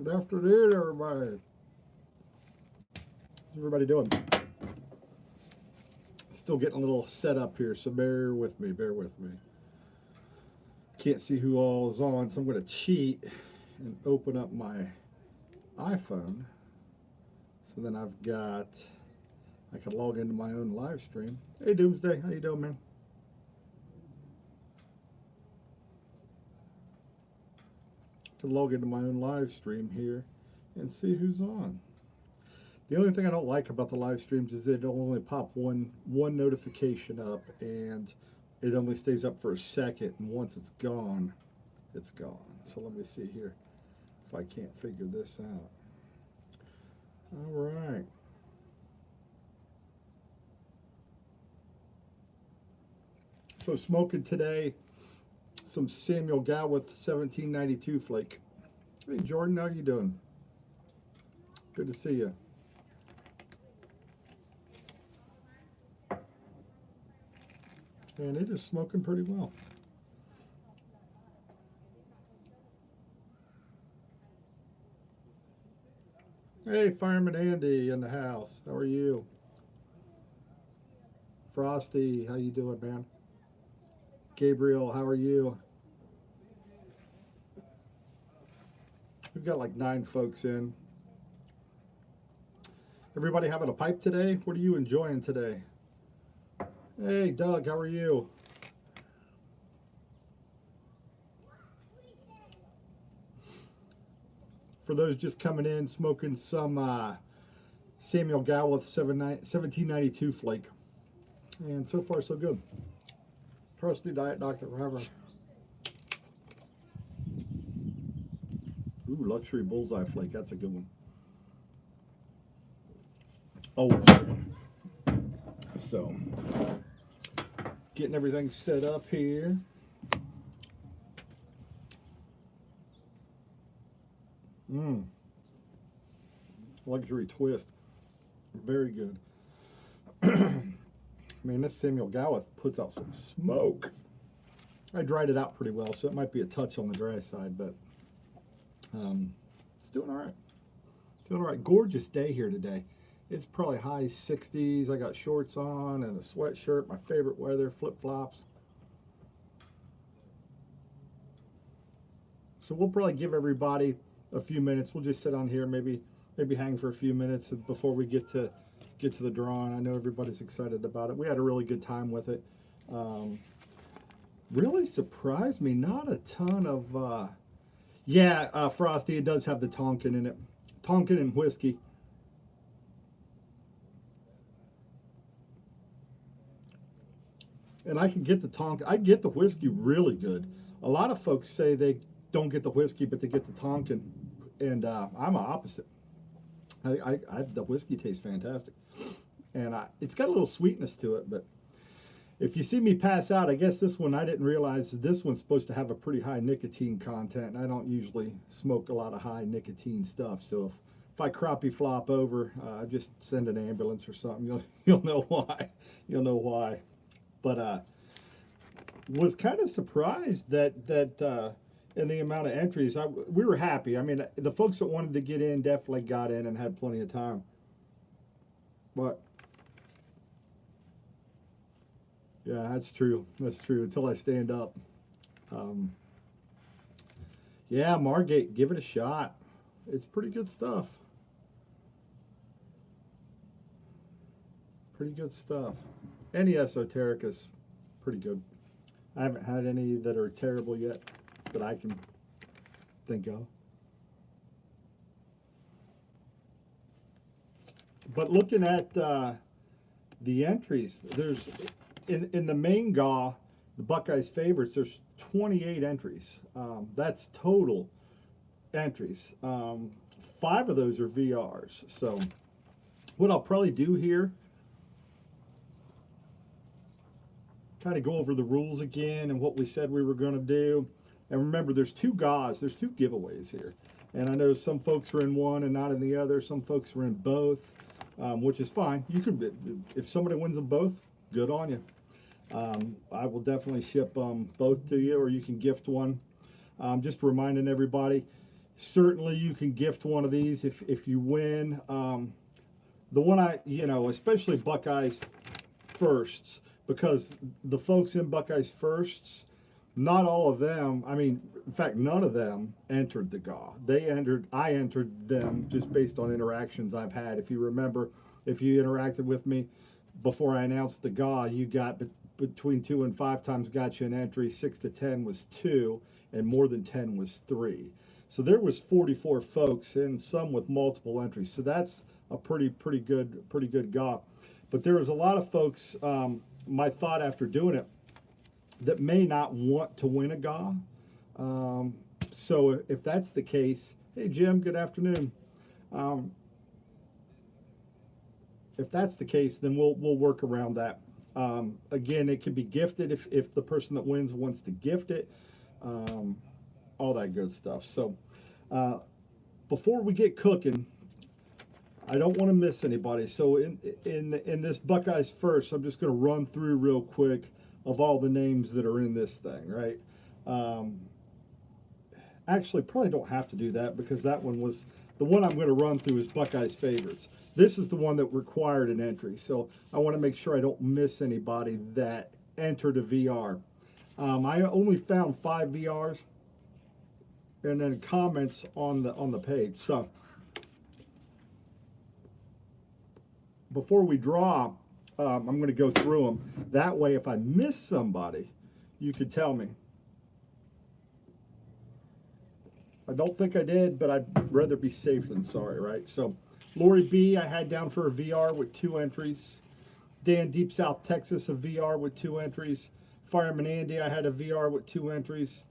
Good afternoon, everybody. How's everybody doing? Still getting a little set up here, so bear with me, bear with me. Can't see who all is on, so I'm going to cheat and open up my iPhone. So then I've got, I can log into my own live stream. Hey, Doomsday, how you doing, man? To log into my own live stream here and see who's on. The only thing I don't like about the live streams is it'll only pop one notification up, and it only stays up for a second, and once it's gone, it's gone. So let me see here if I can't figure this out. All right. So smoking today, some Samuel GAW with 1792 flake. Hey Jordan, how you doing? Good to see you. And it is smoking pretty well. Hey, Fireman Andy in the house. How are you? Frosty, how you doing, man? Gabriel, how are you? We've got like 9 folks in. Everybody having a pipe today? What are you enjoying today? Hey, Doug, how are you? For those just coming in, smoking some Samuel GAW with 1792 flake. And so far, so good. Trusty Diet Dr. Forever. Ooh, Luxury Bullseye Flake. That's a good one. Always a good one. So, getting everything set up here. Luxury Twist. Very good. Man, this Samuel GAW puts out some smoke. I dried it out pretty well, so it might be a touch on the dry side, but it's doing all right. Doing all right. Gorgeous day here today. It's probably high 60s. I got shorts on and a sweatshirt, my favorite weather, flip-flops. So we'll probably give everybody a few minutes. We'll just sit on here, maybe hang for a few minutes before we get to the drawing. I know everybody's excited about it. We had a really good time with it. Really surprised me. Not a ton of Frosty, it does have the Tonkin in it. Tonkin and whiskey. And I can get the Tonkin. I get the whiskey really good. A lot of folks say they don't get the whiskey, but they get the Tonkin. And I'm opposite. The whiskey tastes fantastic. And it's got a little sweetness to it, but if you see me pass out, I guess this one, I didn't realize this one's supposed to have a pretty high nicotine content, and I don't usually smoke a lot of high nicotine stuff, so if I crappie flop over, just send an ambulance or something. You'll know why. You'll know why. But was kind of surprised that in the amount of entries, we were happy. I mean, the folks that wanted to get in definitely got in and had plenty of time. But yeah, that's true. That's true. Until I stand up. Yeah, Margate, give it a shot. It's pretty good stuff. Pretty good stuff. Any esoteric is pretty good. I haven't had any that are terrible yet that I can think of. But looking at the entries, there's in the main GAW, the Buckeye's favorites, there's 28 entries. That's total entries. 5 of those are VRs. So what I'll probably do here, kind of go over the rules again and what we said we were going to do. And remember, there's 2 GAWs, there's 2 giveaways here. And I know some folks are in one and not in the other. Some folks are in both, which is fine. You could, if somebody wins them both, good on you. I will definitely ship both to you, or you can gift one. Just reminding everybody, Certainly, you can gift one of these if you win. The one especially Buckeyes firsts, because the folks in Buckeyes firsts, not all of them, I mean, in fact, none of them entered the GAW. I entered them just based on interactions I've had. If you remember, if you interacted with me before I announced the GAW, you got between 2 and 5 times got you an entry. 6 to 10 was 2, and more than 10 was 3. So there was 44 folks, and some with multiple entries. So that's a pretty good GAW. But there was a lot of folks. My thought after doing it, that may not want to win a GAW. So if that's the case, hey Jim, good afternoon. If that's the case, then we'll work around that. Again, it can be gifted if the person that wins wants to gift it. All that good stuff. So before we get cooking, I don't want to miss anybody. So in this Buckeyes first, I'm just going to run through real quick of all the names that are in this thing, right? Actually, probably don't have to do that, because that one was, the one I'm going to run through is Buckeyes favorites. This is the one that required an entry. So I want to make sure I don't miss anybody that entered a VR. I only found 5 VRs and then comments on the page. So before we draw, I'm going to go through them. That way, if I miss somebody, you could tell me. I don't think I did, but I'd rather be safe than sorry, right? So Lori B, I had down for a VR with 2 entries. Dan, Deep South Texas, a VR with 2 entries. Fireman Andy, I had a VR with 2 entries.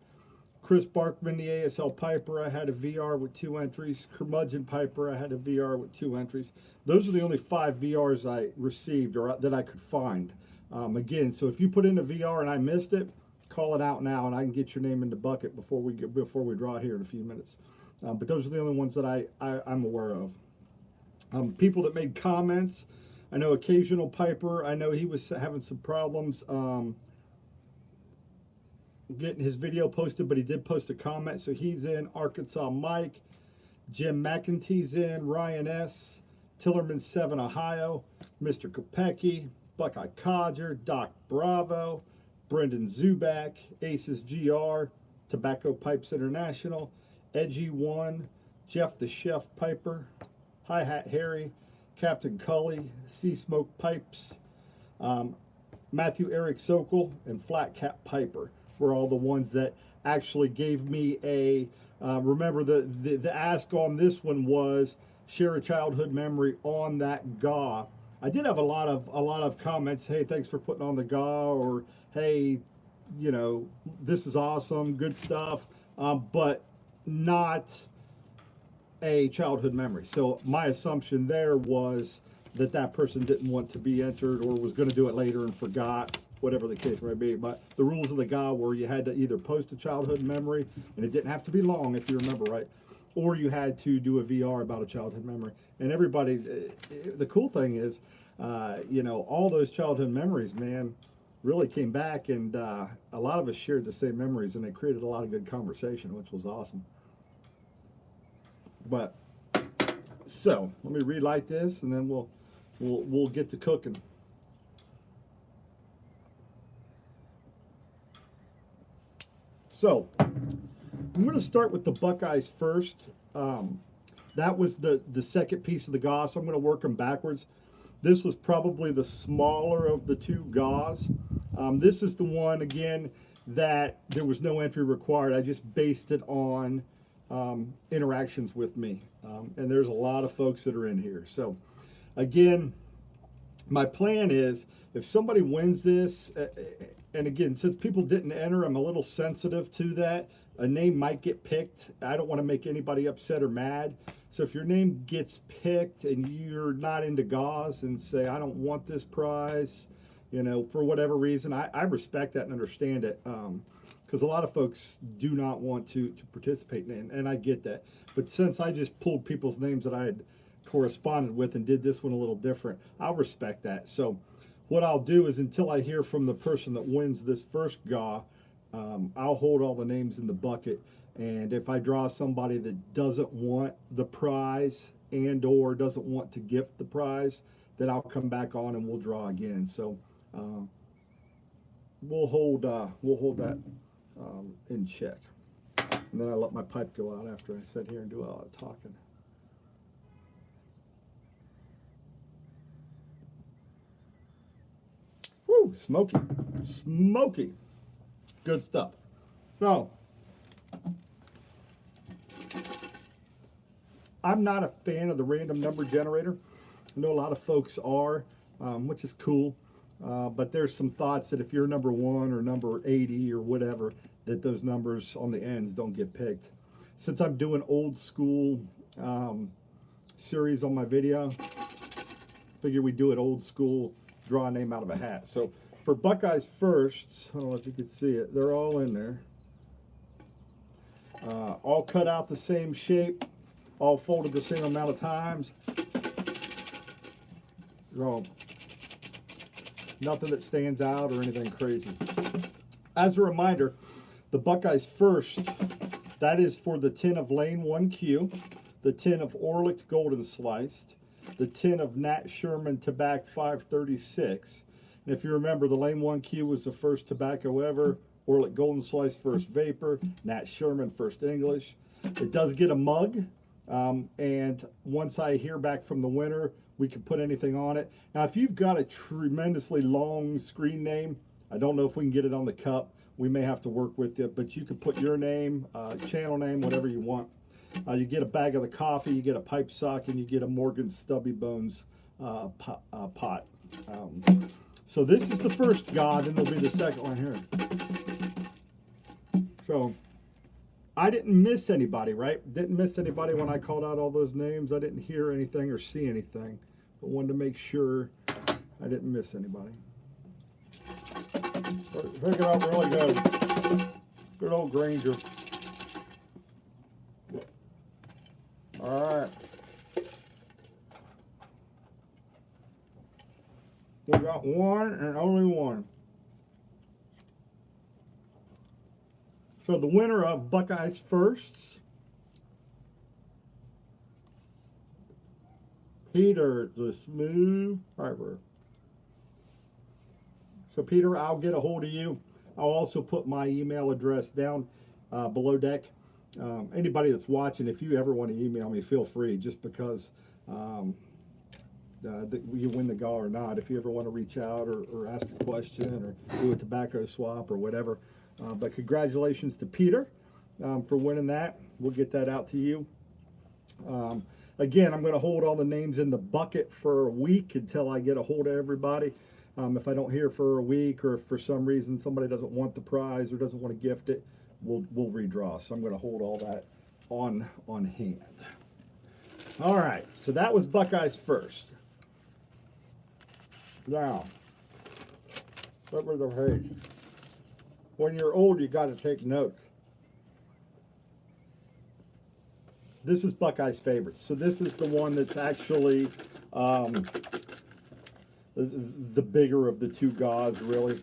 Chris Barkman, the ASL Piper, I had a VR with 2 entries. Curmudgeon Piper, I had a VR with 2 entries. Those are the only 5 VRs I received or that I could find. Again, so if you put in a VR and I missed it, call it out now, and I can get your name in the bucket before we draw here in a few minutes. But those are the only ones that I'm aware of. People that made comments, I know Occasional Piper. I know he was having some problems getting his video posted, but he did post a comment, so he's in. Arkansas Mike, Jim McEntee's in. Ryan S, Tillerman 7 Ohio, Mr. Kopecki, Buckeye Codger, Doc Bravo, Brendan Zubak, Aces GR, Tobacco Pipes International, Edgy One, Jeff the Chef Piper, Hi Hat Harry, Captain Cully, Sea Smoke Pipes, Matthew Eric Sokol, and Flat Cap Piper were all the ones that actually gave me a, remember the ask on this one was share a childhood memory on that GAW. I did have a lot of comments, hey, thanks for putting on the GAW, or hey, you know, this is awesome, good stuff, but not a childhood memory. So my assumption there was that person didn't want to be entered, or was going to do it later and forgot, whatever the case may be. But the rules of the GAW were you had to either post a childhood memory, and it didn't have to be long if you remember right, or you had to do a VR about a childhood memory. And everybody, the cool thing is, you know, all those childhood memories, man, really came back, and a lot of us shared the same memories, and they created a lot of good conversation, which was awesome. But so let me relight this, and then we'll get to cooking. So I'm going to start with the Buckeyes first. That was the second piece of the GAW, so I'm going to work them backwards. This was probably the smaller of the 2 GAWs. This is the one, again, that there was no entry required. I just based it on interactions with me. And there's a lot of folks that are in here. So again, my plan is if somebody wins this, and again, since people didn't enter, I'm a little sensitive to that. A name might get picked. I don't want to make anybody upset or mad. So if your name gets picked and you're not into GAWs and say, I don't want this prize, you know, for whatever reason, I respect that and understand it. Because a lot of folks do not want to participate in it, and I get that. But since I just pulled people's names that I had corresponded with and did this one a little different, I'll respect that. So what I'll do is, until I hear from the person that wins this first GAW, I'll hold all the names in the bucket, And if I draw somebody that doesn't want the prize and or doesn't want to gift the prize, then I'll come back on and we'll draw again. So we'll hold that in check. And then I let my pipe go out after I sit here and do all that talking. Woo, smoky, smoky, good stuff. So I'm not a fan of the random number generator. I know a lot of folks are, which is cool. But there's some thoughts that if you're number 1 or number 80 or whatever, that those numbers on the ends don't get picked. Since I'm doing old school series on my video, figure we do it old school, draw a name out of a hat. So for Buckeyes firsts, I don't know if you can see it, they're all in there. All cut out the same shape, all folded the same amount of times. Nothing that stands out or anything crazy. As a reminder, the Buckeyes first, that is for the tin of Lane 1Q, the tin of Orlick Golden Sliced, the tin of Nat Sherman Tobacco 536. And if you remember, the Lane 1Q was the first tobacco ever, Orlick Golden Sliced first vapor, Nat Sherman first English. It does get a mug, and once I hear back from the winner, we can put anything on it. Now, if you've got a tremendously long screen name, I don't know if we can get it on the cup. We may have to work with it, but you can put your name, channel name, whatever you want. You get a bag of the coffee, you get a pipe sock, and you get a Morgan Stubby Bones pot. So this is the first GAW, then there'll be the second one here. So I didn't miss anybody, right? Didn't miss anybody when I called out all those names. I didn't hear anything or see anything, but wanted to make sure I didn't miss anybody. Pick it up really good. Good old Granger. All right. We got one and only one. So the winner of Buckeyes firsts, Peter the Smooth Piper. So Peter, I'll get a hold of you. I'll also put my email address down below deck. Anybody that's watching, if you ever want to email me, feel free, just because you win the GAW or not. If you ever want to reach out or ask a question or do a tobacco swap or whatever. But congratulations to Peter for winning that. We'll get that out to you. Again, I'm going to hold all the names in the bucket for a week until I get a hold of everybody. If I don't hear for a week, or if for some reason somebody doesn't want the prize or doesn't want to gift it, we'll redraw. So I'm going to hold all that on hand. All right, so that was Buckeyes first. Now, what was the page? When you're old, you got to take notes. This is Buckeye's favorites. So this is the one that's actually the bigger of the two GAWs, really.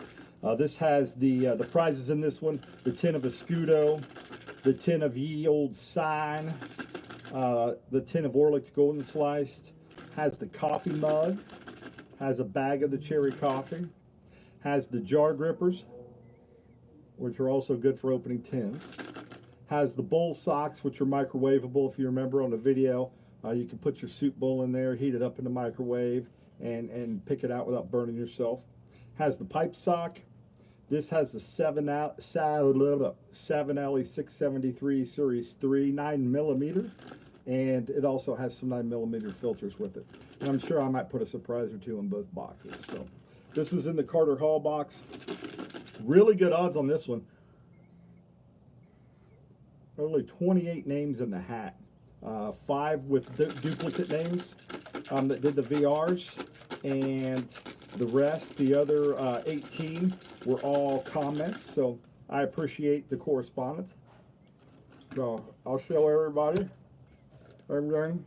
This has the prizes in this one: the tin of Escudo, the tin of Ye Old Sign, the tin of Orlick Golden Sliced, has the coffee mug, has a bag of the cherry coffee, has the jar grippers, which are also good for opening tins, has the bowl socks, which are microwavable. If you remember on the video, you can put your soup bowl in there, heat it up in the microwave, and pick it out without burning yourself. Has the pipe sock. This has the 7 Alley 673 Series 3 9mm, and it also has some 9mm filters with it. And I'm sure I might put a surprise or two in both boxes. So this is in the Carter Hall box. Really good odds on this one. Only 28 names in the hat. 5 with duplicate names that did the VRs, and the rest, the other 18, were all comments. So I appreciate the correspondence. So I'll show everybody everything.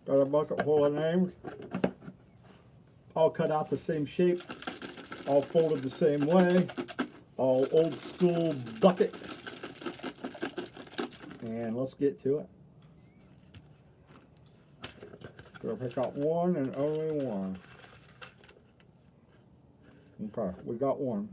Got a bucket full of names, all cut out the same shape, all folded the same way, all old school bucket. And let's get to it. We'll pick out one and only one. Okay, we got one.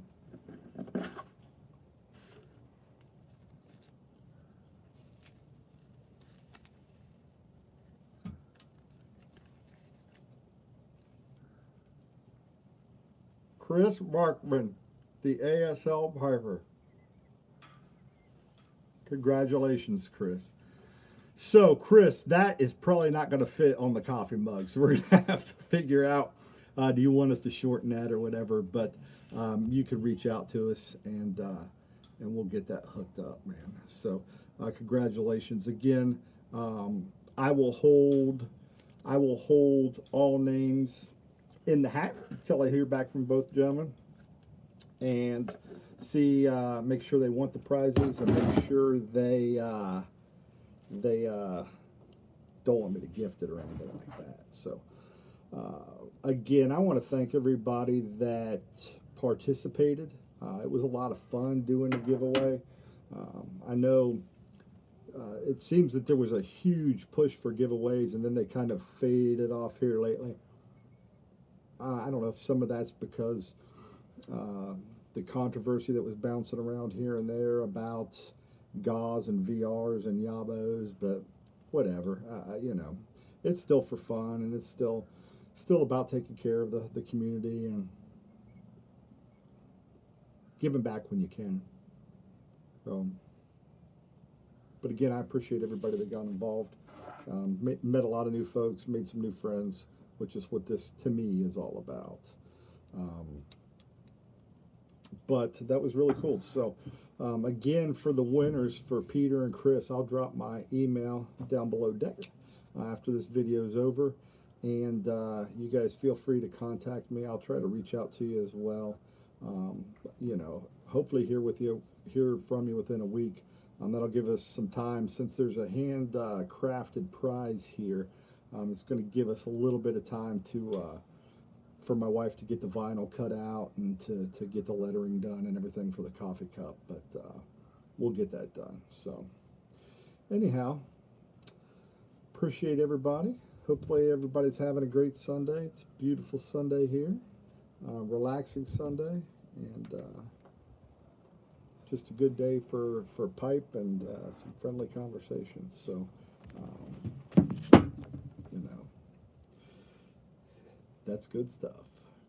Chris Markman, the ASL Piper. Congratulations, Chris. So, Chris, that is probably not going to fit on the coffee mug. So we're going to have to figure out, do you want us to shorten that or whatever? But you could reach out to us and we'll get that hooked up, man. So congratulations again. I will hold all names in the hat until I hear back from both gentlemen and see, make sure they want the prizes and make sure they don't want me to gift it or anything like that. So again, I want to thank everybody that participated. It was a lot of fun doing the giveaway. I know it seems that there was a huge push for giveaways and then they kind of faded off here lately. I don't know if some of that's because the controversy that was bouncing around here and there about GAWs and VRs and YABOs, but whatever. You know, it's still for fun and it's still about taking care of the community and giving back when you can. But again, I appreciate everybody that got involved. Met a lot of new folks, made some new friends, which is what this to me is all about. But that was really cool. So again, for the winners, for Peter and Chris, I'll drop my email down below deck after this video is over, and you guys feel free to contact me. I'll try to reach out to you as well. You know, hopefully hear from you within a week. That'll give us some time, since there's a hand crafted prize here. It's going to give us a little bit of time to for my wife to get the vinyl cut out and to get the lettering done and everything for the coffee cup, but we'll get that done. So anyhow, appreciate everybody. Hopefully everybody's having a great Sunday. It's a beautiful Sunday here, relaxing Sunday, and just a good day for pipe and some friendly conversations. So you know, that's good stuff.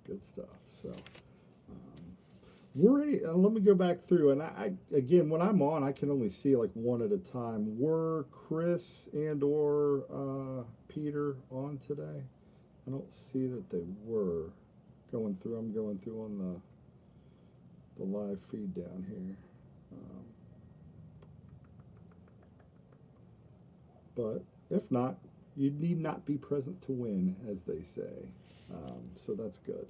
Good stuff. So we're ready. Let me go back through, and I again, when I'm on, I can only see like one at a time. Were Chris and or Peter on today? I don't see that they were. Going through, I'm going through on the live feed down here. But if not, you need not be present to win, as they say. So that's good.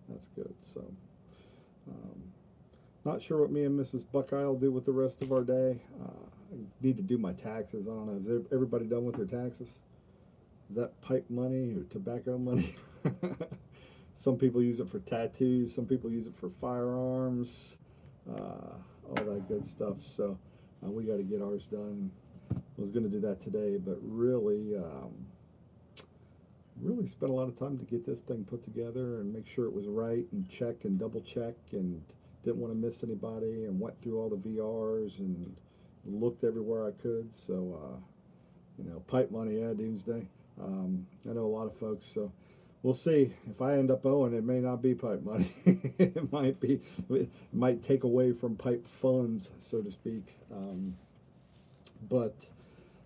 That's good. So, not sure what me and Mrs. Buckeye will do with the rest of our day. I need to do my taxes. I don't know. Is everybody done with their taxes? Is that pipe money or tobacco money? Some people use it for tattoos. Some people use it for firearms. All that good stuff. So we got to get ours done. I was going to do that today, but really spent a lot of time to get this thing put together and make sure it was right and check and double check, and didn't want to miss anybody, and went through all the VRs and looked everywhere I could. So you know, pipe money, yeah, doomsday. I know a lot of folks, so we'll see. If I end up owing, it may not be pipe money. It might take away from pipe funds, so to speak. But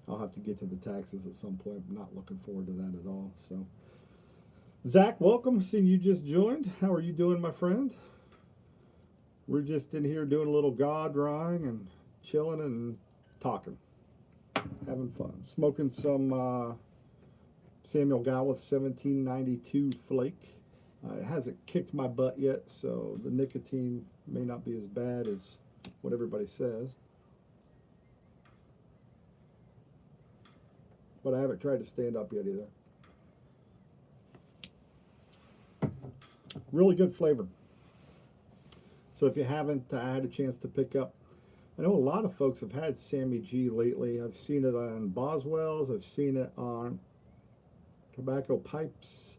I'll have to get to the taxes at some point. I'm not looking forward to that at all. So, Zach, welcome. Seeing you just joined. How are you doing, my friend? We're just in here doing a little GAW drawing and chilling and talking, having fun, smoking some Samuel Gawith 1792 Flake. It hasn't kicked my butt yet, so the nicotine may not be as bad as what everybody says. But I haven't tried to stand up yet either. Really good flavor. So if you haven't had a chance to pick up I know a lot of folks have had Sammy G lately. I've seen it on Boswell's. I've seen it on Tobacco Pipes.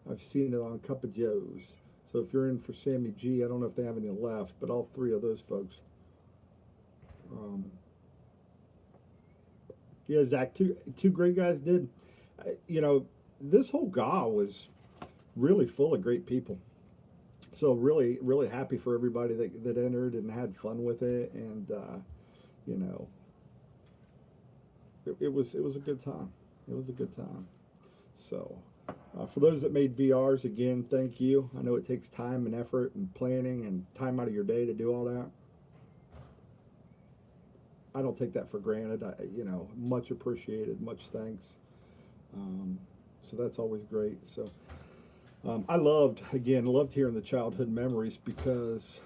I've seen it on Cup of Joe's. So if you're in for Sammy G, I don't know if they have any left, but all three of those folks. Um, yeah, Zach, two great guys did. You know, this whole GAW was really full of great people. So really, really happy for everybody that entered and had fun with it, and you know, it was a good time. It was a good time. So for those that made VRs, again, thank you. I know it takes time and effort and planning and time out of your day to do all that. I don't take that for granted. You know, much appreciated, much thanks. So that's always great. So I loved hearing the childhood memories because,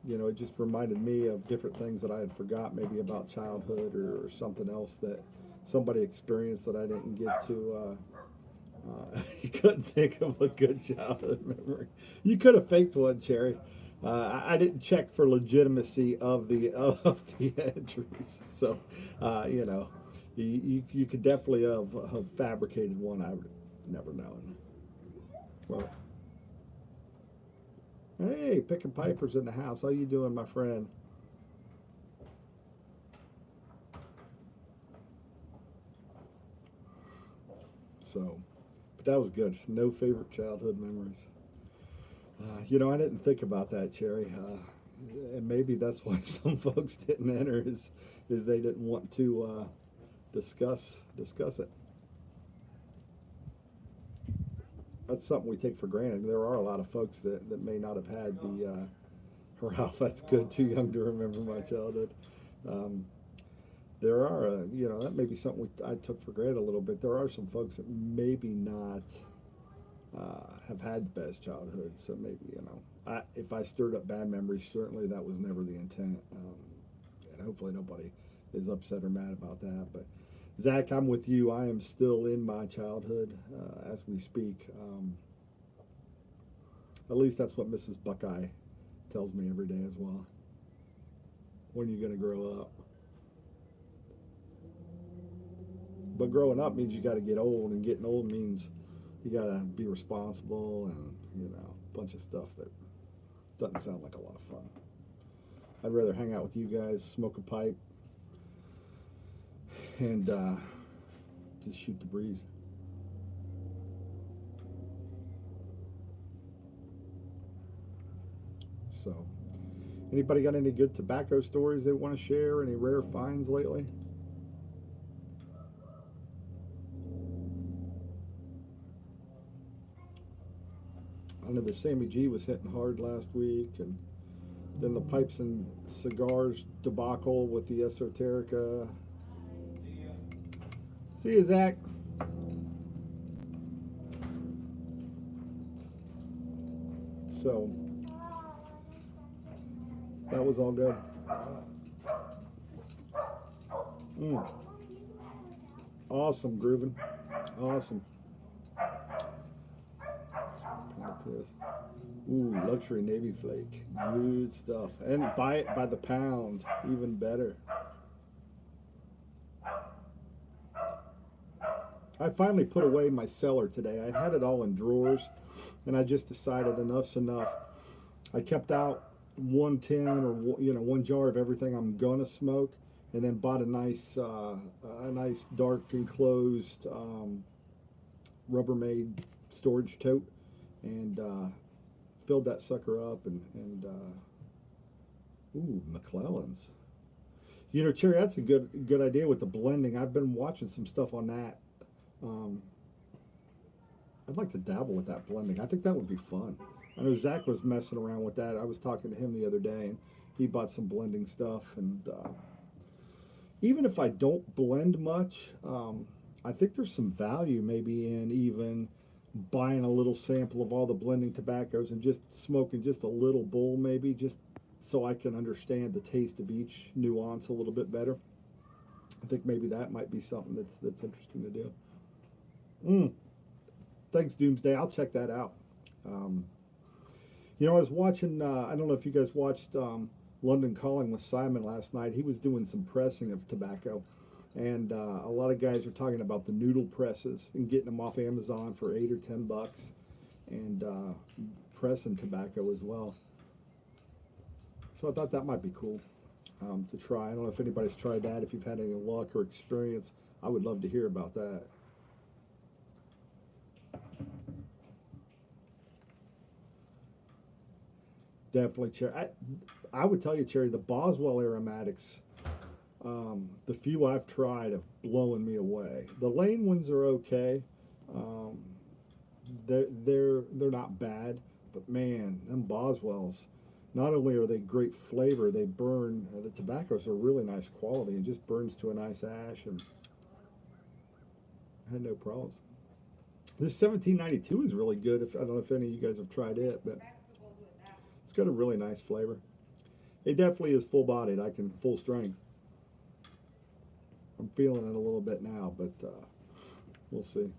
you know, it just reminded me of different things that I had forgot maybe about childhood or something else that somebody experienced that I didn't get to. You couldn't think of a good childhood memory. You could have faked one, Cherry. I didn't check for legitimacy of the entries, so you know, you could definitely have fabricated one. I would never known. Well, hey, picking pipers in the house. How you doing, my friend? So, but that was good. No favorite childhood memories. You know, I didn't think about that, Cherry. And maybe that's why some folks didn't enter is they didn't want to discuss it. That's something we take for granted. There are a lot of folks that may not have had the Ralph, that's good. Too young to remember my childhood. Um, there are, you know, that may be something I took for granted a little bit. There are some folks that maybe not have had the best childhood. So maybe, you know, if I stirred up bad memories, certainly that was never the intent. And hopefully nobody is upset or mad about that. But Zach, I'm with you. I am still in my childhood as we speak. At least that's what Mrs. Buckeye tells me every day as well. When are you going to grow up? But growing up means you got to get old, and getting old means you got to be responsible and, you know, a bunch of stuff that doesn't sound like a lot of fun. I'd rather hang out with you guys, smoke a pipe, and just shoot the breeze. So, anybody got any good tobacco stories they want to share? Any rare finds lately? I know the Sammy G was hitting hard last week, and then the pipes and cigars debacle with the Esoterica. See you, Zach. So that was all good. Awesome, grooving. Awesome. Ooh, luxury Navy flake. Good stuff. And buy it by the pound. Even better. I finally put away my cellar today. I had it all in drawers, and I just decided enough's enough. I kept out one tin or, you know, one jar of everything I'm gonna smoke, and then bought a nice dark enclosed Rubbermaid storage tote, and filled that sucker up, and ooh, McClellan's. You know, Cherry, that's a good idea with the blending. I've been watching some stuff on that. I'd like to dabble with that blending. I think that would be fun. I know Zach was messing around with that. I was talking to him the other day, and he bought some blending stuff. And even if I don't blend much, I think there's some value maybe in even buying a little sample of all the blending tobaccos and just smoking just a little bowl, maybe, just so I can understand the taste of each nuance a little bit better. I think maybe that might be something that's interesting to do. Thanks, Doomsday. I'll check that out. You know, I was watching. I don't know if you guys watched London Calling with Simon last night. He was doing some pressing of tobacco, and a lot of guys are talking about the noodle presses and getting them off Amazon for $8 or $10, and pressing tobacco as well. So I thought that might be cool to try. I don't know if anybody's tried that. If you've had any luck or experience, I would love to hear about that. Definitely, Cherry. I would tell you, Cherry, the Boswell aromatics, the few I've tried have blown me away. The Lane ones are okay. Um, they're not bad, but man, them Boswells, not only are they great flavor, they burn. The tobaccos are really nice quality and just burns to a nice ash, and I had no problems. This 1792 is really good. If I don't know if any of you guys have tried it, but it's got a really nice flavor. It definitely is full bodied. I can full strength. I'm feeling it a little bit now, but we'll see.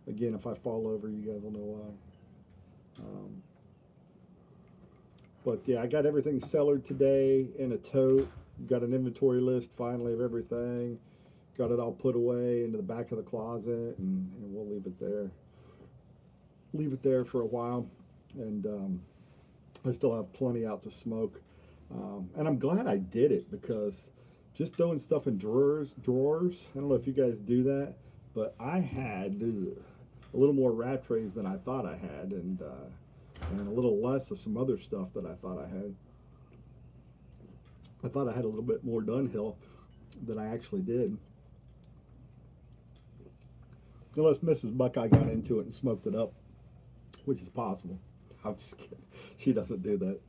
Again, if I fall over, you guys will know why. Um, but yeah, I got everything cellared today in a tote. Got an inventory list finally of everything. Got it all put away into the back of the closet, and we'll leave it there. Leave it there for a while, and I still have plenty out to smoke. And I'm glad I did it, because just throwing stuff in drawers. I don't know if you guys do that, but I had a little more rat trays than I thought I had, and a little less of some other stuff that I thought I had. I thought I had a little bit more Dunhill than I actually did. Unless Mrs. Buckeye got into it and smoked it up, which is possible. I'm just kidding. She doesn't do that.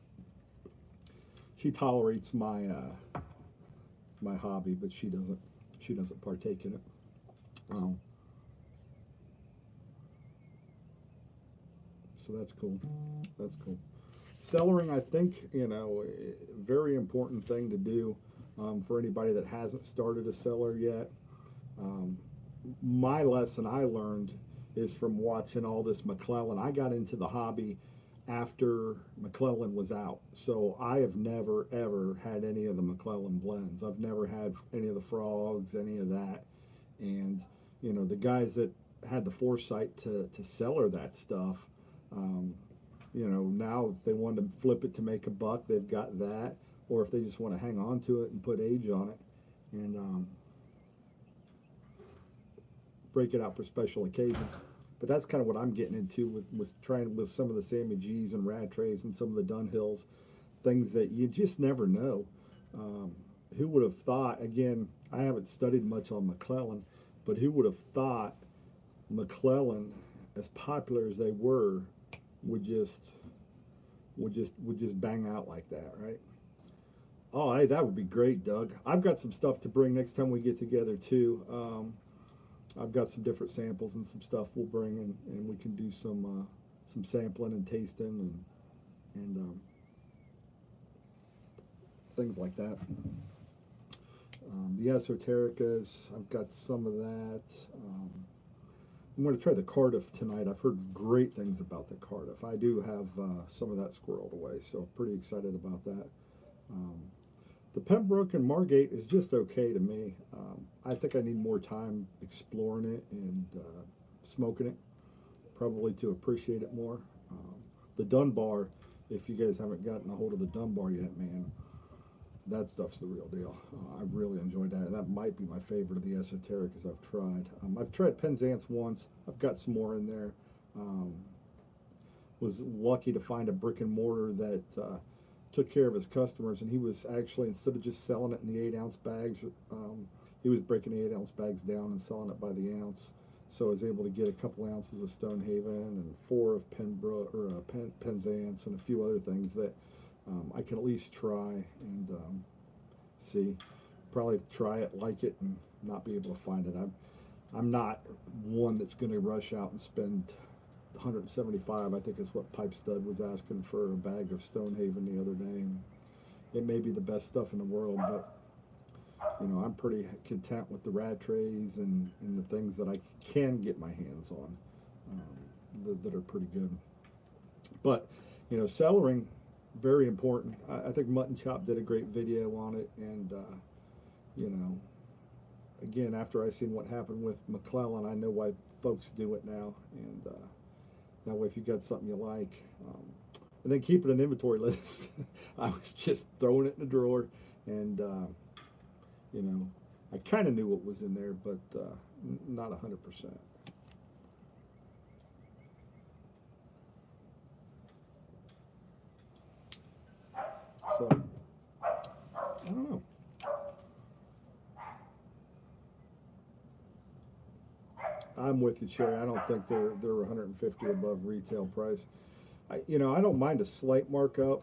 She tolerates my my hobby, but she doesn't partake in it. Um, so that's cool. That's cool. Cellaring, I think, very important thing to do for anybody that hasn't started a cellar yet. Um, my lesson I learned is from watching all this McClellan. I got into the hobby after McClellan was out, so I have never ever had any of the McClellan blends. I've never had any of the frogs, any of that. And the guys that had the foresight to cellar that stuff, now if they want to flip it to make a buck, they've got that, or if they just want to hang on to it and put age on it and break it out for special occasions. But that's kind of what I'm getting into with trying with some of the Sammy G's and Rad Trays and some of the Dunhills, things that you just never know. Who would have thought? Again, I haven't studied much on McClellan, but who would have thought McClellan, as popular as they were, would just bang out like that, right? Oh, hey, that would be great, Doug. I've got some stuff to bring next time we get together too. I've got some different samples and some stuff we'll bring, and we can do some sampling and tasting and things like that. The esotericas, I've got some of that. I'm going to try the Cardiff tonight. I've heard great things about the Cardiff. I do have some of that squirreled away, so pretty excited about that. The Pembroke and Margate is just okay to me. I think I need more time exploring it and smoking it, probably to appreciate it more. The Dunbar, if you guys haven't gotten a hold of the Dunbar yet, man, that stuff's the real deal. I really enjoyed that. That might be my favorite of the esotericas I've tried. I've tried Penzance once. I've got some more in there. Was lucky to find a brick and mortar that took care of his customers, and he was actually, instead of just selling it in the 8-ounce bags, he was breaking the 8-ounce bags down and selling it by the ounce. So I was able to get a couple ounces of Stonehaven and 4 of Pembroke or Penzance and a few other things that I can at least try and see. Probably try it, like it, and not be able to find it. I'm not one that's going to rush out and spend 175, I think is what Pipe Stud was asking for a bag of Stonehaven the other day. And it may be the best stuff in the world, but I'm pretty content with the Rad Trays and the things that I can get my hands on that are pretty good. But cellaring, very important. I think Mutton Chop did a great video on it, and you know, again, after I seen what happened with McClellan, I know why folks do it now, and that way, if you got something you like, and then keeping an inventory list. I was just throwing it in the drawer, and you know, I kind of knew what was in there, but not 100%. So, I don't know. I'm with you, Cherry. I don't think they're 150 above retail price. You know, I don't mind a slight markup.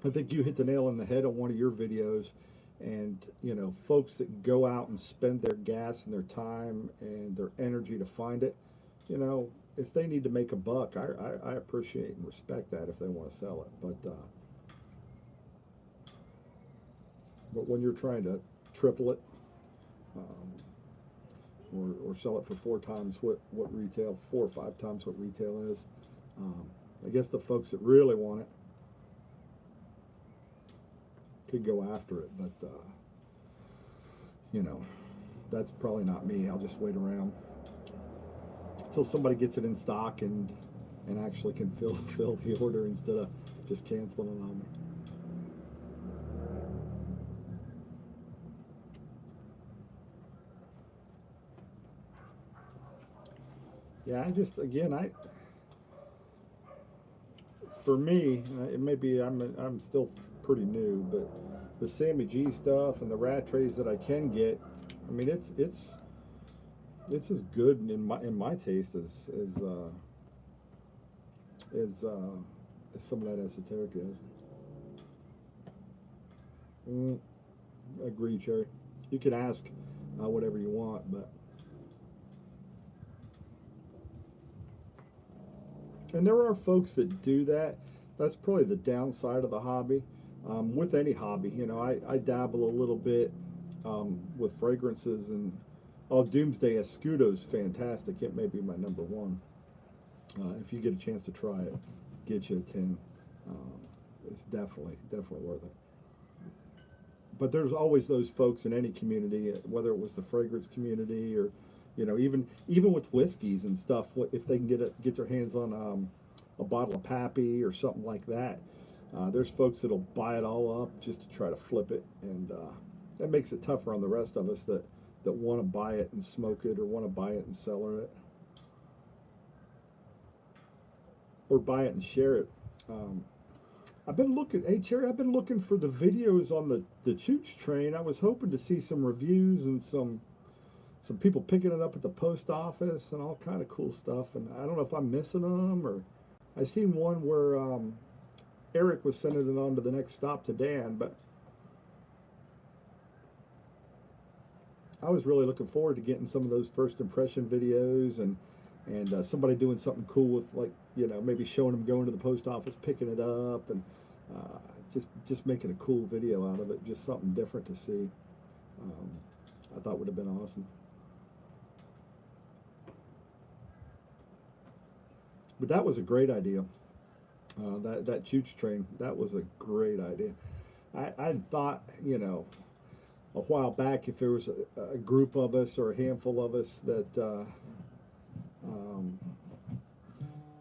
I think you hit the nail on the head on one of your videos, and you know, folks that go out and spend their gas and their time and their energy to find it, you know, if they need to make a buck, I appreciate and respect that if they want to sell it. But when you're trying to triple it, or sell it for 4 times what retail, 4 or 5 times what retail is, I guess the folks that really want it could go after it, but you know, that's probably not me. I'll just wait around until somebody gets it in stock and actually can fill the order instead of just canceling it on me. Yeah, for me, it may be I'm still pretty new, but the Sammy G stuff and the rat trays that I can get, I mean, it's as good in my taste as some of that esoteric is. Agree, Cherry. You can ask whatever you want, but. And there are folks that do that. That's probably the downside of the hobby. With any hobby, you know, I dabble a little bit with fragrances, and Doomsday Escudo's fantastic. It may be my #1. If you get a chance to try it, get you a 10. It's definitely worth it. But there's always those folks in any community, whether it was the fragrance community or, you know, even with whiskeys and stuff, if they can get their hands on a bottle of Pappy or something like that, there's folks that'll buy it all up just to try to flip it, and that makes it tougher on the rest of us that want to buy it and smoke it, or want to buy it and sell it, or buy it and share it. I've been looking, hey Cherry, I've been looking for the videos on the Chooch train. I was hoping to see some reviews and some people picking it up at the post office and all kind of cool stuff, and I don't know if I'm missing them, or I seen one where Eric was sending it on to the next stop to Dan, but I was really looking forward to getting some of those first impression videos, and somebody doing something cool with, like, you know, maybe showing them going to the post office, picking it up, and just making a cool video out of it, just something different to see. I thought would have been awesome. But that was a great idea. That Chooch train, that was a great idea. I thought, you know, a while back, if there was a group of us or a handful of us that,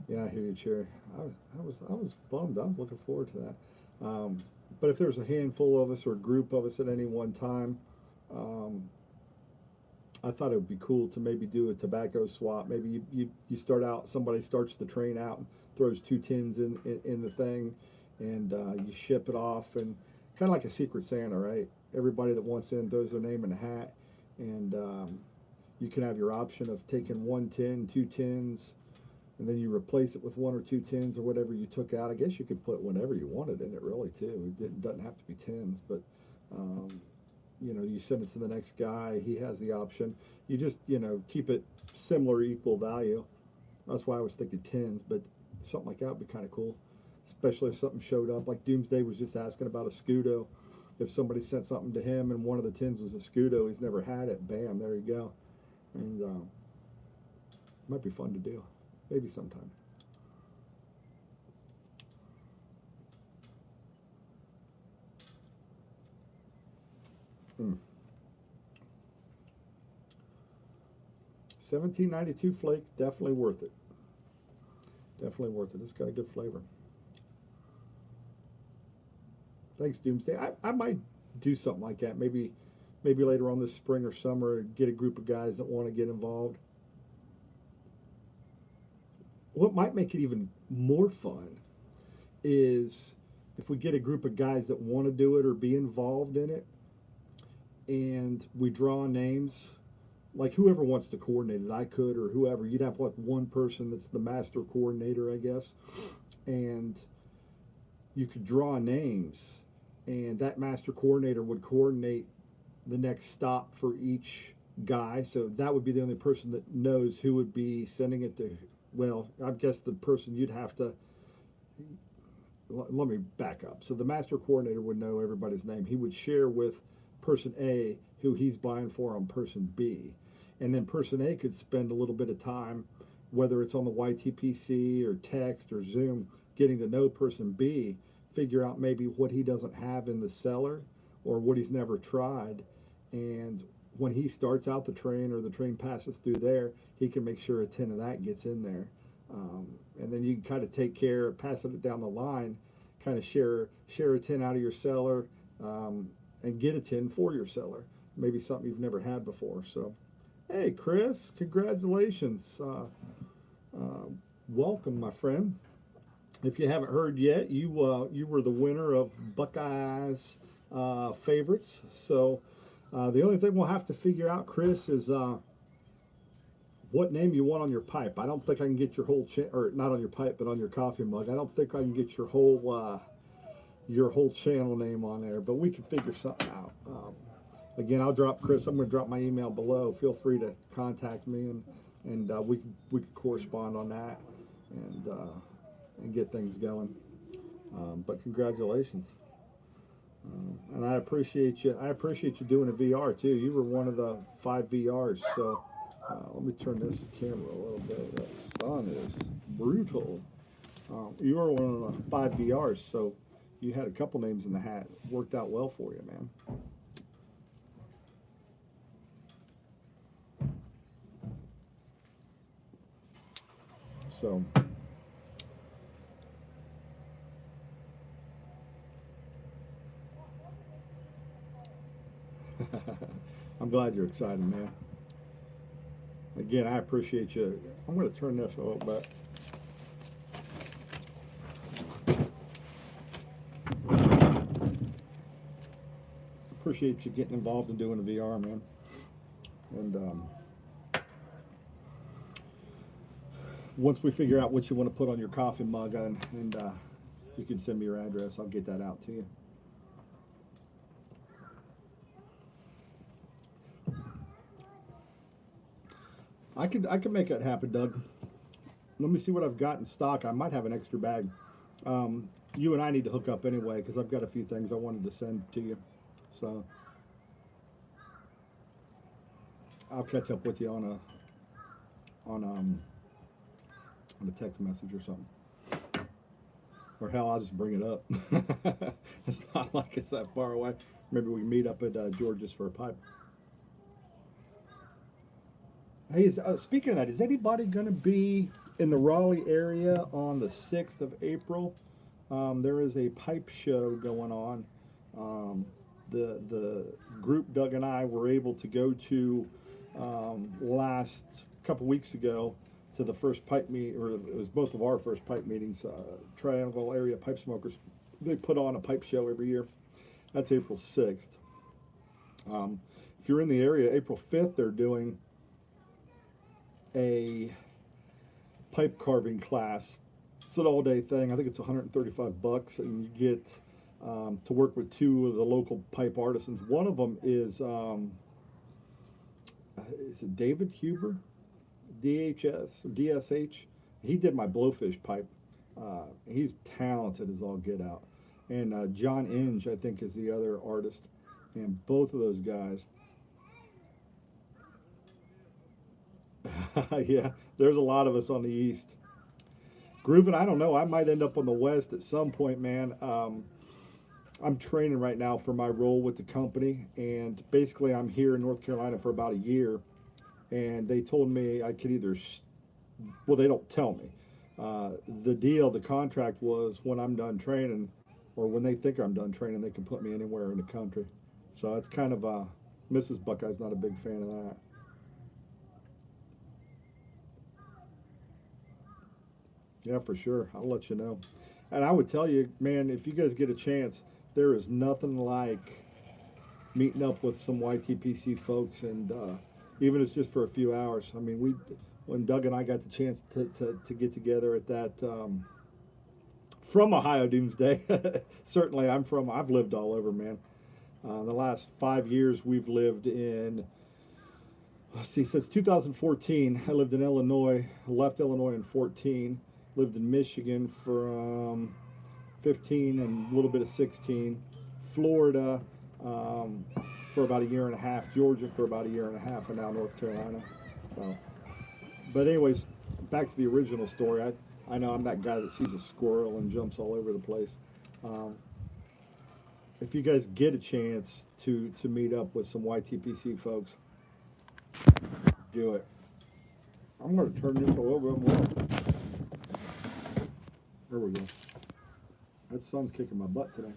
yeah, I hear you, Cherry. I was bummed. I was looking forward to that. But if there's a handful of us or a group of us at any one time, I thought it would be cool to maybe do a tobacco swap. Maybe you start out, somebody starts the train out and throws 2 tins in the thing, and you ship it off, and kind of like a Secret Santa, right? Everybody that wants in throws their name in a hat, and you can have your option of taking 1 tin, 2 tins, and then you replace it with 1 or 2 tins or whatever you took out. I guess you could put whatever you wanted in it, really, too. It doesn't have to be tins, but you know, you send it to the next guy. He has the option. You just, you know, keep it similar, equal value. That's why I was thinking tins, but something like that would be kind of cool, especially if something showed up. Like Doomsday was just asking about a Scudo. If somebody sent something to him and one of the tins was a Scudo, he's never had it, bam, there you go. And might be fun to do, maybe sometime. Mm. 1792 flake, definitely worth it. Definitely worth it. It's got a good flavor. Thanks, Doomsday. I might do something like that. Maybe later on this spring or summer, get a group of guys that want to get involved. What might make it even more fun is if we get a group of guys that want to do it or be involved in it, and we draw names, like whoever wants to coordinate it, I could, or whoever. You'd have like one person that's the master coordinator, I guess, and you could draw names, and that master coordinator would coordinate the next stop for each guy. So that would be the only person that knows who would be sending it to. Well, I guess the person you'd have to, let me back up. So the master coordinator would know everybody's name. He would share with person A who he's buying for on person B. And then person A could spend a little bit of time, whether it's on the YTPC or text or Zoom, getting to know person B, figure out maybe what he doesn't have in the cellar or what he's never tried. And when he starts out the train or the train passes through there, he can make sure a tin of that gets in there. And then you can kind of take care of passing it down the line, kind of share a tin out of your cellar, and get a tin for your cellar. Maybe something you've never had before. So, hey, Chris, congratulations. Welcome, my friend. If you haven't heard yet, you were the winner of Buckeye's favorites. So the only thing we'll have to figure out, Chris, is what name you want on your pipe. I don't think I can get your whole or not on your pipe, but on your coffee mug. I don't think I can get your whole channel name on there, but we can figure something out. Again, I'll drop Chris. I'm going to drop my email below. Feel free to contact me, and we could correspond on that and get things going. But congratulations, and I appreciate you. I appreciate you doing a VR too. You were one of the 5 VRs. So let me turn this camera a little bit. That sun is brutal. You were one of the 5 VRs, so you had a couple names in the hat. Worked out well for you, man. So I'm glad you're excited, man. Again, I appreciate you. I'm going to turn this a little bit. Appreciate you getting involved in doing a VR, man. And once we figure out what you want to put on your coffee mug, and you can send me your address, I'll get that out to you. I could make that happen, Doug. Let me see what I've got in stock. I might have an extra bag. You and I need to hook up anyway, because I've got a few things I wanted to send to you. So I'll catch up with you on a text message or something. Or hell, I'll just bring it up. It's not like it's that far away. Maybe we meet up at George's for a pipe. Hey, speaking of that, is anybody going to be in the Raleigh area on the 6th of April? There is a pipe show going on. The group Doug and I were able to go to last couple weeks ago to the first pipe meet, or it was both of our first pipe meetings. Triangle Area Pipe Smokers, they put on a pipe show every year. That's April 6th. If you're in the area, April 5th they're doing a pipe carving class. It's an all-day thing. I think it's $135, and you get to work with 2 of the local pipe artisans. One of them is it David Huber, DHS or DSH? He did my blowfish pipe. He's talented as all get out. And John Inge, I think, is the other artist. And both of those guys. Yeah, there's a lot of us on the east. Groovin', I don't know. I might end up on the west at some point, man. I'm training right now for my role with the company, and basically I'm here in North Carolina for about a year, and they told me I could either, well, they don't tell me. The contract was when I'm done training, or when they think I'm done training, they can put me anywhere in the country. So it's kind of Mrs. Buckeye's not a big fan of that. Yeah, for sure. I'll let you know. And I would tell you, man, if you guys get a chance, there is nothing like meeting up with some YTPC folks, and even if it's just for a few hours. I mean, when Doug and I got the chance to get together at that, from Ohio Doomsday, certainly I've lived all over, man. The last 5 years we've lived in, let's see, since 2014, I lived in Illinois, left Illinois in 14, lived in Michigan for 15 and a little bit of 16, Florida for about a year and a half, Georgia for about a year and a half, and now North Carolina. So, but anyways, back to the original story. I know I'm that guy that sees a squirrel and jumps all over the place. If you guys get a chance to meet up with some YTPC folks, do it. I'm going to turn this a little bit more. There we go. That sun's kicking my butt today.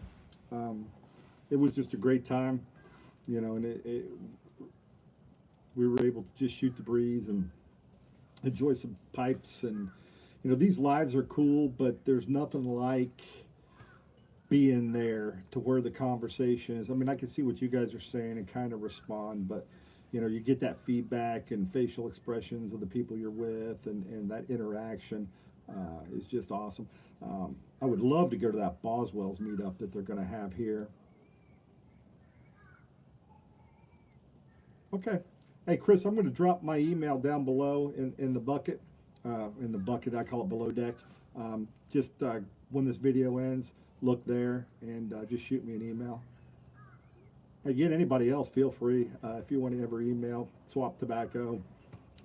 It was just a great time, you know, and we were able to just shoot the breeze and enjoy some pipes. And, you know, these lives are cool, but there's nothing like being there to where the conversation is. I mean, I can see what you guys are saying and kind of respond, but, you know, you get that feedback and facial expressions of the people you're with, and that interaction is just awesome. I would love to go to that Boswell's meetup that they're going to have here. Okay. Hey, Chris, I'm going to drop my email down below in the bucket. In the bucket, I call it below deck. Just when this video ends, look there and just shoot me an email. Again, anybody else, feel free. If you want to ever email, swap tobacco,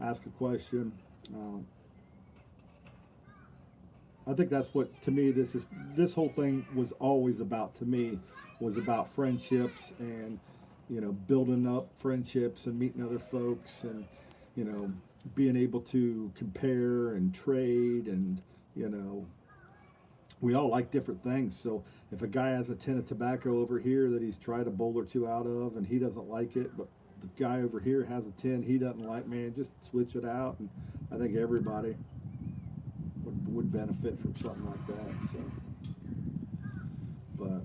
ask a question. I think that's what, to me, this whole thing was always about, to me, was about friendships and, you know, building up friendships and meeting other folks and, you know, being able to compare and trade, and, you know, we all like different things. So if a guy has a tin of tobacco over here that he's tried a bowl or two out of and he doesn't like it, but the guy over here has a tin he doesn't like, man, just switch it out. And I think everybody would benefit from something like that. So, but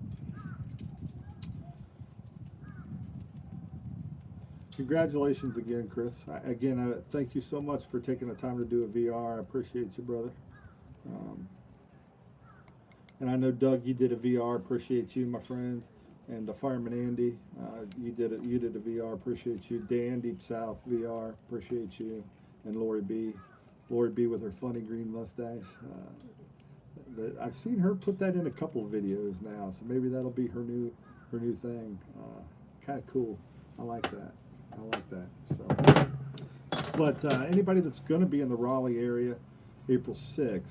congratulations again, Chris. Again, thank you so much for taking the time to do a VR. I appreciate you, brother. And I know, Doug, you did a VR. Appreciate you, my friend. And Fireman Andy, you did a VR. Appreciate you. Dan, Deep South VR. Appreciate you. And Lori B with her funny green mustache. I've seen her put that in a couple of videos now, so maybe that'll be her new thing. Kind of cool. I like that. So, but anybody that's going to be in the Raleigh area, April 6th,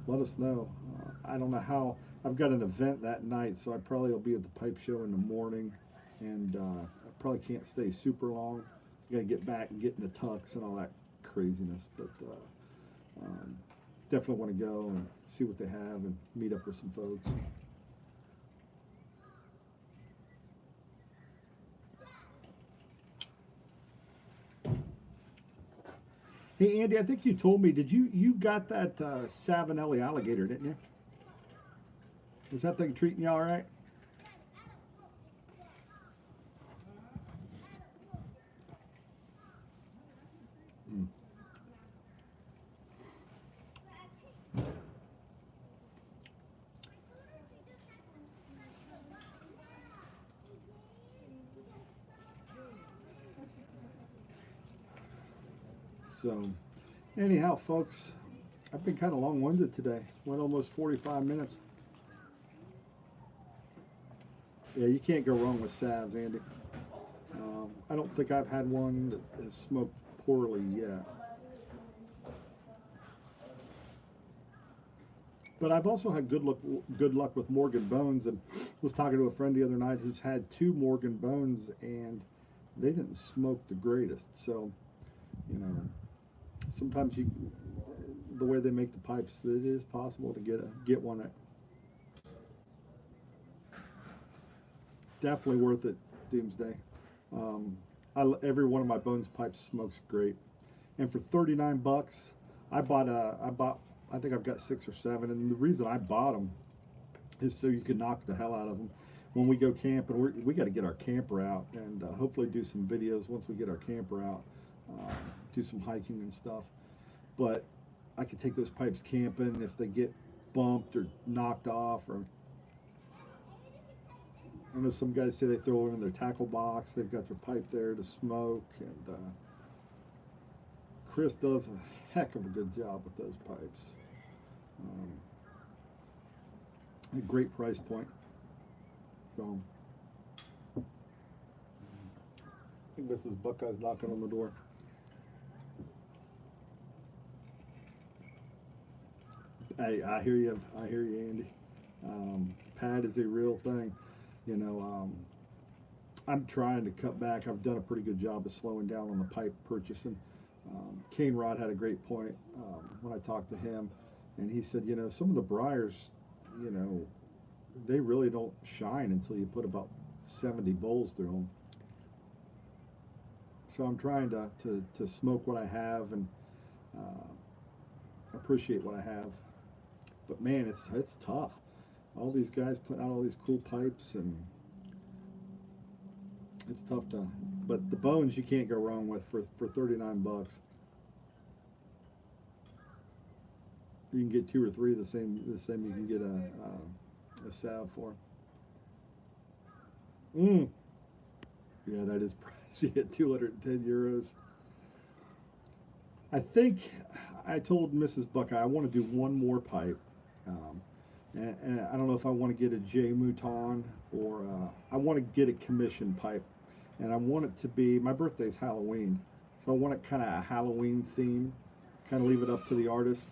let us know. I don't know how. I've got an event that night, so I probably will be at the pipe show in the morning, and I probably can't stay super long. I got to get back and get in the tux and all that craziness, but definitely want to go and see what they have and meet up with some folks. Hey, Andy, I think you told me, you got that Savinelli alligator, didn't you? Was that thing treating you all right? Mm. So, anyhow, folks, I've been kind of long-winded today. Went almost 45 minutes. Yeah, you can't go wrong with salves, Andy. I don't think I've had one that has smoked poorly yet. But I've also had good luck with Morgan Bones, and was talking to a friend the other night who's had two Morgan Bones, and they didn't smoke the greatest. So, you know, sometimes the way they make the pipes, it is possible to get one. Definitely worth it, Doomsday. Um, every one of my Bones pipes smokes great, and for 39 bucks, I bought I think I've got 6 or 7, and the reason I bought them is so you can knock the hell out of them when we go camping. We got to get our camper out, and hopefully do some videos once we get our camper out, do some hiking and stuff. But I could take those pipes camping if they get bumped or knocked off, or I know some guys say they throw them in their tackle box. They've got their pipe there to smoke, and Chris does a heck of a good job with those pipes. A great price point. So, I think Mrs. Buckeye's knocking on the door. Hey, I hear you, Andy. Pad is a real thing. You know, I'm trying to cut back. I've done a pretty good job of slowing down on the pipe purchasing. Kane Rod had a great point when I talked to him, and he said, you know, some of the briars, you know, they really don't shine until you put about 70 bowls through them. So I'm trying to smoke what I have and appreciate what I have. But man, it's tough. All these guys putting out all these cool pipes, and it's tough to. But the Bones you can't go wrong with for 39 bucks. You can get 2 or 3 the same you can get a salve for. Yeah, that is pricey at 210 euros. I think I told Mrs. Buckeye I want to do one more pipe. And I don't know if I want to get a J Mouton or I want to get a commission pipe, and I want it to be, my birthday's Halloween, so I want it kind of a Halloween theme, kind of leave it up to the artist,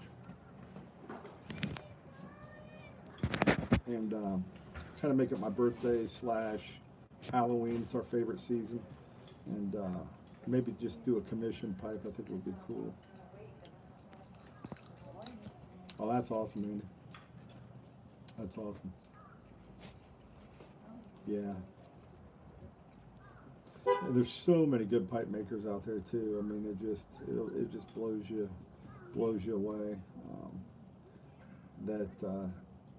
and kind of make it my birthday / Halloween. It's our favorite season, and maybe just do a commission pipe. I think it would be cool. Oh, that's awesome, Andy. That's awesome. Yeah. And there's so many good pipe makers out there too. I mean, it just blows you away.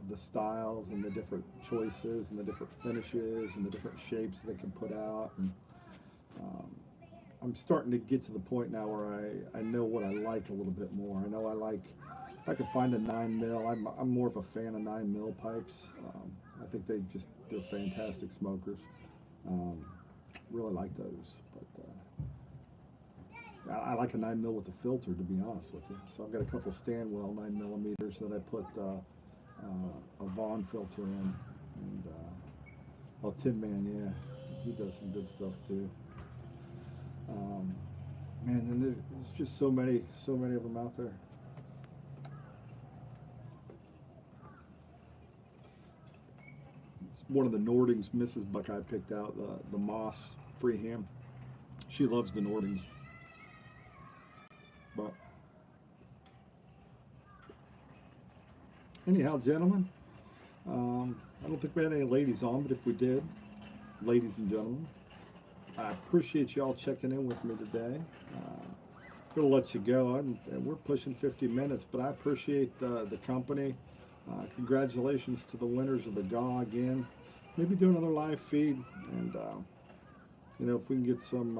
The styles and the different choices and the different finishes and the different shapes they can put out. And I'm starting to get to the point now where I know what I like a little bit more. I know I like. If I could find a 9 mil, I'm more of a fan of 9 mil pipes. I think they're fantastic smokers. Really like those, but I like a 9 mil with a filter, to be honest with you. So I've got a couple Stanwell 9 millimeters that I put a Vaughn filter in, and Tin Man, yeah, he does some good stuff too. Man, then there's just so many of them out there. One of the Nordings Mrs. Buckeye picked out, the Moss Freeham. She loves the Nordings. But anyhow, gentlemen, I don't think we had any ladies on, but if we did, ladies and gentlemen, I appreciate y'all checking in with me today. I'm going to let you go, and we're pushing 50 minutes, but I appreciate the company. Congratulations to the winners of the GAW again. Maybe do another live feed, and you know, if we can get some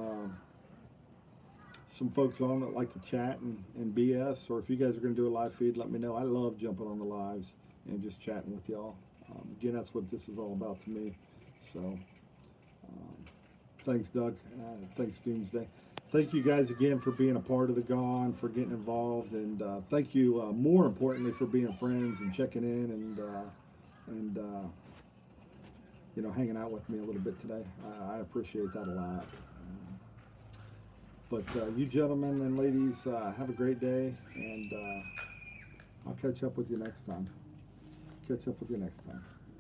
folks on that like to chat and BS, or if you guys are going to do a live feed, let me know. I love jumping on the lives and just chatting with y'all. Again, that's what this is all about to me. So thanks, Doug. Thanks, Doomsday. Thank you guys again for being a part of the GAW and for getting involved, and thank you more importantly for being friends and checking in and you know, hanging out with me a little bit today. I appreciate that a lot. But you gentlemen and ladies, have a great day, and I'll catch up with you next time. Catch up with you next time.